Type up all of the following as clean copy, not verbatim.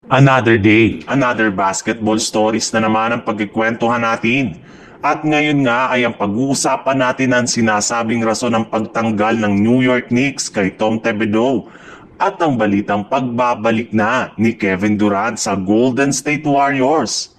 Another day, another basketball stories na naman ang pagkikwentuhan natin. At ngayon nga ay ang pag-uusapan natin ang sinasabing rason ng pagtanggal ng New York Knicks kay Tom Thibodeau at ang balitang pagbabalik na ni Kevin Durant sa Golden State Warriors.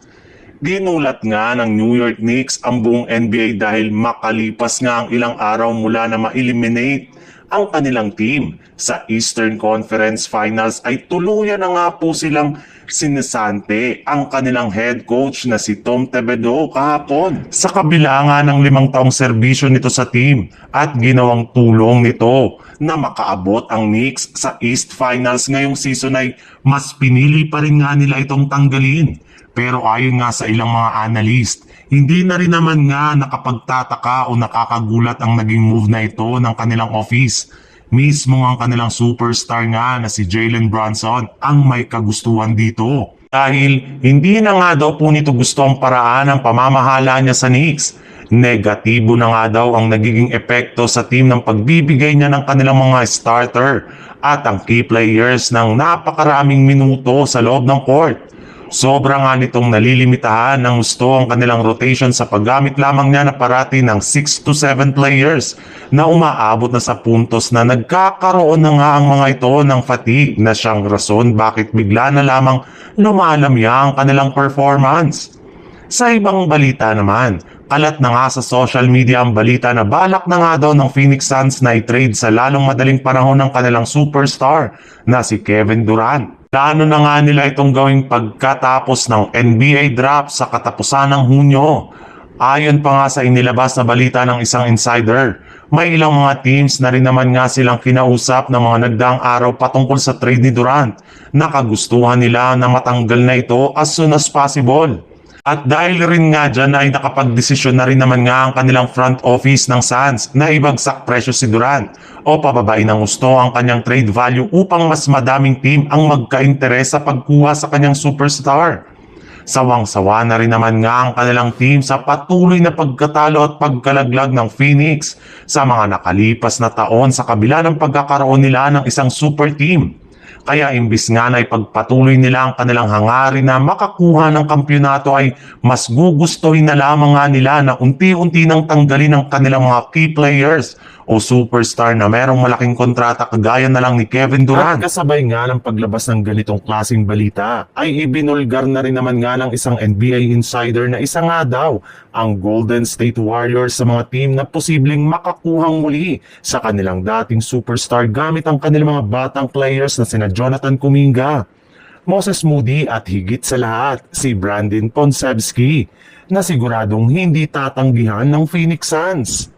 Ginulat nga ng New York Knicks ang buong NBA dahil makalipas nga ang ilang araw mula na ma-eliminate ang kanilang team sa Eastern Conference Finals ay tuluyan na nga po silang sinisante ang kanilang head coach na si Tom Thibodeau kahapon. Sa kabila nga ng 5 taong serbisyo nito sa team at ginawang tulong nito na makaabot ang Knicks sa East Finals ngayong season ay mas pinili pa rin nga nila itong tanggalin. Pero ayon nga sa ilang mga analyst, hindi na rin naman nga nakapagtataka o nakakagulat ang naging move na ito ng kanilang office. Mismo ang kanilang superstar nga na si Jalen Brunson ang may kagustuhan dito. Dahil hindi na nga daw po nito gusto ang paraan ng pamamahala niya sa Knicks. Negatibo na nga daw ang nagiging epekto sa team ng pagbibigay niya ng kanilang mga starter at ang key players ng napakaraming minuto sa loob ng court. Sobra nga nitong nalilimitahan ng gusto ang kanilang rotation sa paggamit lamang niya na parati ng 6 to 7 players na umaabot na sa puntos na nagkakaroon na nga ang mga ito ng fatigue na siyang rason bakit bigla na lamang lumalamya ang kanilang performance. Sa ibang balita naman, kalat na nga sa social media ang balita na balak na nga daw ng Phoenix Suns na i-trade sa lalong madaling panahon ng kanilang superstar na si Kevin Durant. Plano na nga nila itong gawing pagkatapos ng NBA draft sa katapusan ng Hunyo. Ayon pa nga sa inilabas na balita ng isang insider, may ilang mga teams na rin naman nga silang kinausap ng mga nagdaang araw patungkol sa trade ni Durant. Nakagustuhan nila na matanggal na ito as soon as possible. At dahil rin nga dyan ay nakapagdesisyon na rin naman nga ang kanilang front office ng Suns na ibagsak presyo si Durant o pababain ng gusto ang kanyang trade value upang mas madaming team ang magka-interes sa pagkuha sa kanyang superstar. Sawang-sawa na rin naman nga ang kanilang team sa patuloy na pagkatalo at pagkalaglag ng Phoenix sa mga nakalipas na taon sa kabila ng pagkakaroon nila ng isang super team. Kaya imbis nga na ipagpatuloy nila ang kanilang hangarin na makakuha ng kampyonato ay mas gugustuhin na lamang nga nila na unti-unti nang tanggalin ang kanilang mga key players o superstar na merong malaking kontrata kagaya na lang ni Kevin Durant. At kasabay nga ng paglabas ng ganitong klaseng balita ay ibinulgar na rin naman nga ng isang NBA insider na isa nga daw ang Golden State Warriors sa mga team na posibleng makakuhang muli sa kanilang dating superstar gamit ang kanilang mga batang players na sina Jonathan Kuminga, Moses Moody at higit sa lahat si Brandon Podziemski na siguradong hindi tatanggihan ng Phoenix Suns.